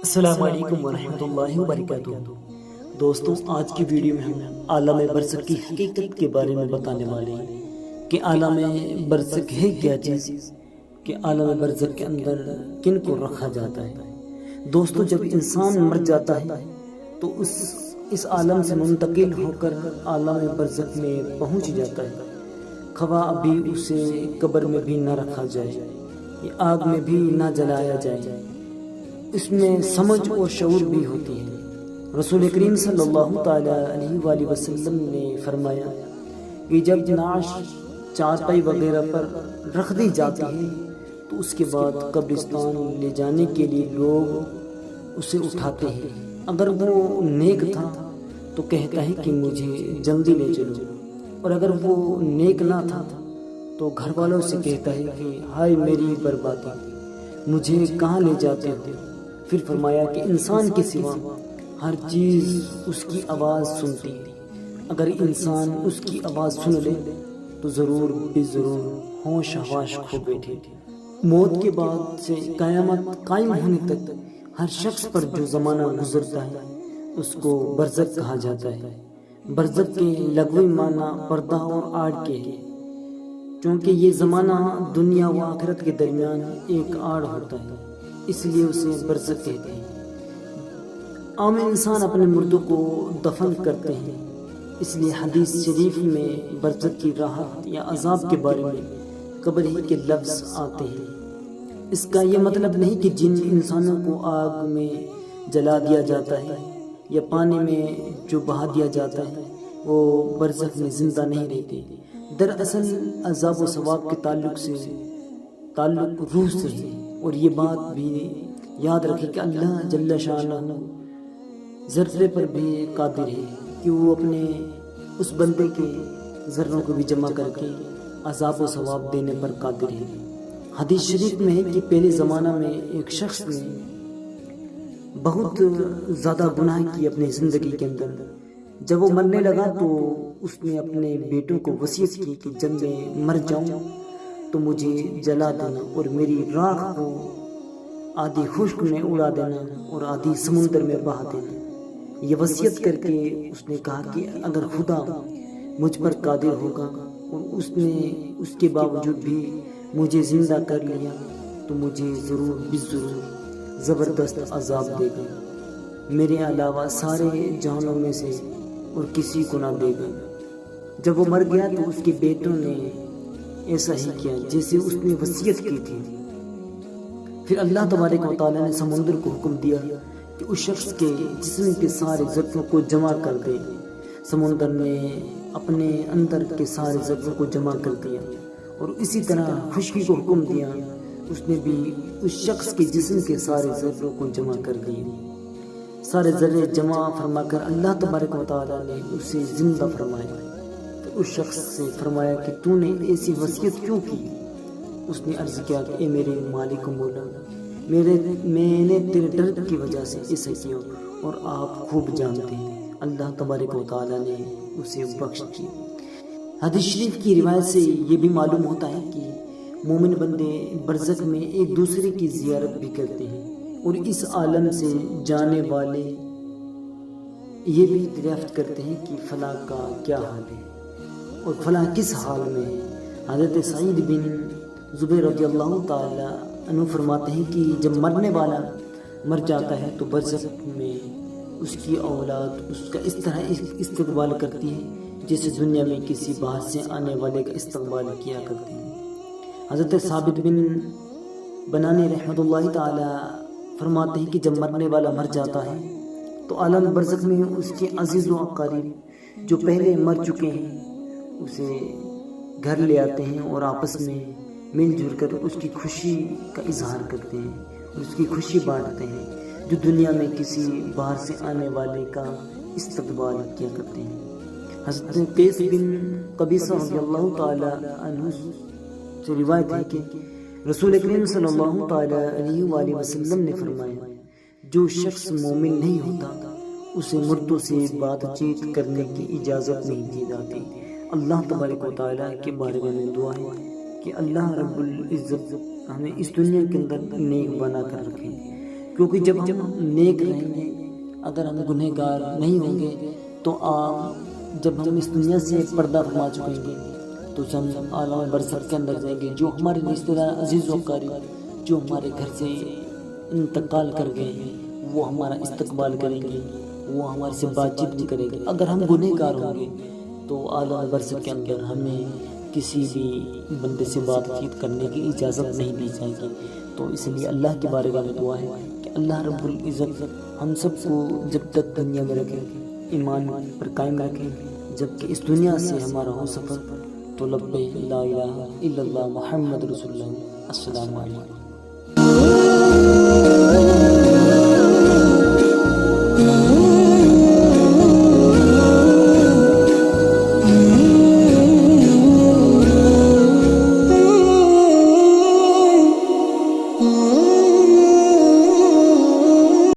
السلام علیکم ورحمۃ اللہ وبرکاتہ۔ دوستوں، آج کی ویڈیو میں ہم عالم برزخ کی حقیقت کے بارے میں بتانے والے ہیں کہ عالم برزخ ہے کیا چیز، کہ عالم برزخ کے اندر کن کو رکھا جاتا ہے۔ دوستوں، جب انسان مر جاتا ہے تو اس عالم سے منتقل ہو کر عالم برزخ میں پہنچ جاتا ہے، خواہ ابھی اسے قبر میں بھی نہ رکھا جائے یا آگ میں بھی نہ جلایا جائے، اس میں سمجھ اور شعور بھی ہوتی ہے۔ رسول کریم صلی اللہ تعالی علیہ وآلہ وسلم نے فرمایا کہ جب نعش چارپائی وغیرہ پر رکھ دی جاتی ہے تو اس کے بعد قبرستان لے جانے کے لیے لوگ اسے اٹھاتے ہیں۔ اگر وہ نیک تھا تو کہتا ہے کہ مجھے جلدی لے چلو، اور اگر وہ نیک نہ تھا تو گھر والوں سے کہتا ہے کہ ہائے میری بربادی، مجھے کہاں لے جاتے ہو؟ پھر فرمایا کہ انسان کے سوا ہر چیز اس کی آواز سنتی ہے۔ اگر انسان اس کی آواز سن لے تو ضرور بے ضرور ہوش حواس کھو بیٹھے۔ موت کے بعد سے قیامت قائم ہونے تک ہر شخص پر جو زمانہ گزرتا ہے اس کو برزخ کہا جاتا ہے۔ برزخ کے لغوی معنی پردہ اور آڑ کے ہیں، چونکہ یہ زمانہ دنیا و آخرت کے درمیان ایک آڑ ہوتا ہے، اس لیے اسے برزخ کہتے ہیں۔ عام انسان اپنے مردوں کو دفن کرتے ہیں، اس لیے حدیث شریف میں برزخ کی راحت یا عذاب کے بارے میں قبر ہی کے لفظ آتے ہیں۔ اس کا یہ مطلب نہیں کہ جن انسانوں کو آگ میں جلا دیا جاتا ہے یا پانی میں جو بہا دیا جاتا ہے وہ برزخ میں زندہ نہیں رہتے۔ دراصل عذاب و ثواب کے تعلق روح سے ہے، اور یہ بات بھی یاد رکھے کہ اللہ جل شانہ ذرے پر بھی قادر ہے کہ وہ اپنے اس بندے کے ذروں کو بھی جمع کر کے عذاب و ثواب دینے پر قادر ہے۔ حدیث شریف میں ہے کہ پہلے زمانہ میں ایک شخص نے بہت زیادہ گناہ کی اپنی زندگی کے اندر۔ جب وہ مرنے لگا تو اس نے اپنے بیٹوں کو وصیت کی کہ جب میں مر جاؤں تو مجھے جلا دینا اور میری راکھ کو آدھی خشک میں اڑا دینا اور آدھی سمندر میں بہا دینا۔ یہ وصیت کر کے اس نے کہا کہ اگر خدا مجھ پر قادر ہوگا اور اس نے اس کے باوجود بھی مجھے زندہ کر لیا تو مجھے ضرور بضرور زبردست عذاب دے گا، میرے علاوہ سارے جہانوں میں سے اور کسی کو نہ دے گا۔ جب وہ مر گیا تو اس کے بیٹوں نے ایسا ہی کیا جیسے اس نے وصیت کی تھی۔ پھر اللہ تبارک و تعالیٰ نے سمندر کو حکم دیا کہ اس شخص کے جسم کے سارے زخموں کو جمع کر دے۔ سمندر نے اپنے اندر کے سارے زخموں کو جمع کر دیا، اور اسی طرح خشکی کو حکم دیا، اس نے بھی اس شخص کے جسم کے سارے ذروں کو جمع کر دیے۔ سارے ذرے جمع فرما کر اللہ تبارک و تعالیٰ نے اسے زندہ فرمایا۔ تو اس شخص سے فرمایا کہ تو نے ایسی وصیت کیوں کی؟ اس نے عرض کیا کہ اے میرے مالک و مولا، میں نے تیرے ڈر کی وجہ سے ایسا کیا، اور آپ خوب جانتے ہیں۔ اللہ تبارک و تعالیٰ نے اسے بخش دیا۔ حدیث شریف کی روایت سے یہ بھی معلوم ہوتا ہے کہ مومن بندے برزخ میں ایک دوسرے کی زیارت بھی کرتے ہیں، اور اس عالم سے جانے والے یہ بھی دریافت کرتے ہیں کہ فلاں کا کیا حال ہے اور فلاں کس حال میں ہے۔ حضرت سعید بن زبیر رضی اللہ تعالی عنہ فرماتے ہیں کہ جب مرنے والا مر جاتا ہے تو برزخ میں اس کی اولاد اس کا اس طرح استقبال کرتی ہے جیسے دنیا میں کسی باہر سے آنے والے کا استقبال کیا کرتی ہے۔ حضرت ثابت بن بنانی رحمۃ اللہ تعالی فرماتے ہیں کہ جب مرنے والا مر جاتا ہے تو عالم برزخ میں اس کے عزیز و اقارب جو پہلے مر چکے ہیں اسے گھر لے آتے ہیں اور آپس میں مل جل کر اس کی خوشی کا اظہار کرتے ہیں اور اس کی خوشی بانٹتے ہیں، جو دنیا میں کسی باہر سے آنے والے کا استقبال کیا کرتے ہیں۔ حضرت قیس بن قبیصہ رضی اللہ تعالی عنہ سے روایت ہے کہ رسول کریم صلی اللہ تعالی علیہ وآلہ وسلم نے فرمایا جو شخص مومن نہیں ہوتا اسے مردوں سے بات چیت کرنے کی اجازت نہیں دی جاتی۔ اللہ تبارک و تعالیٰ کے بارے میں دعا ہے کہ اللہ رب العزت ہمیں اس دنیا کے اندر نیک بنا کر رکھے، کیونکہ جب ہم نیک رہیں گے، اگر ہم گنہگار نہیں ہوں گے تو جب ہم اس دنیا سے پردہ فرما چکیں گے تو ہم عالم برزخ کے اندر جائیں گے. جو ہمارے رشتہ دار عزیز و اقارب جو ہمارے گھر سے انتقال کر گئے ہیں وہ ہمارا استقبال کریں گے، وہ ہمارے سے بات چیت بھی کریں گے. اگر ہم گنہگار ہوں گے تو عالم برزخ کے اندر ہمیں کسی بھی بندے سے بات چیت کرنے کی اجازت نہیں دی جائے گی. تو اس لیے اللہ کے بارگاہ میں دعا ہے کہ اللہ رب العزت ہم سب کو جب تک دنیا میں رکھے ایمان پر قائم رکھے، جب کہ اس دنیا سے ہمارا ہو سفر تو لبیک لا الہ الا اللہ محمد رسول اللہ. السلام علیکم.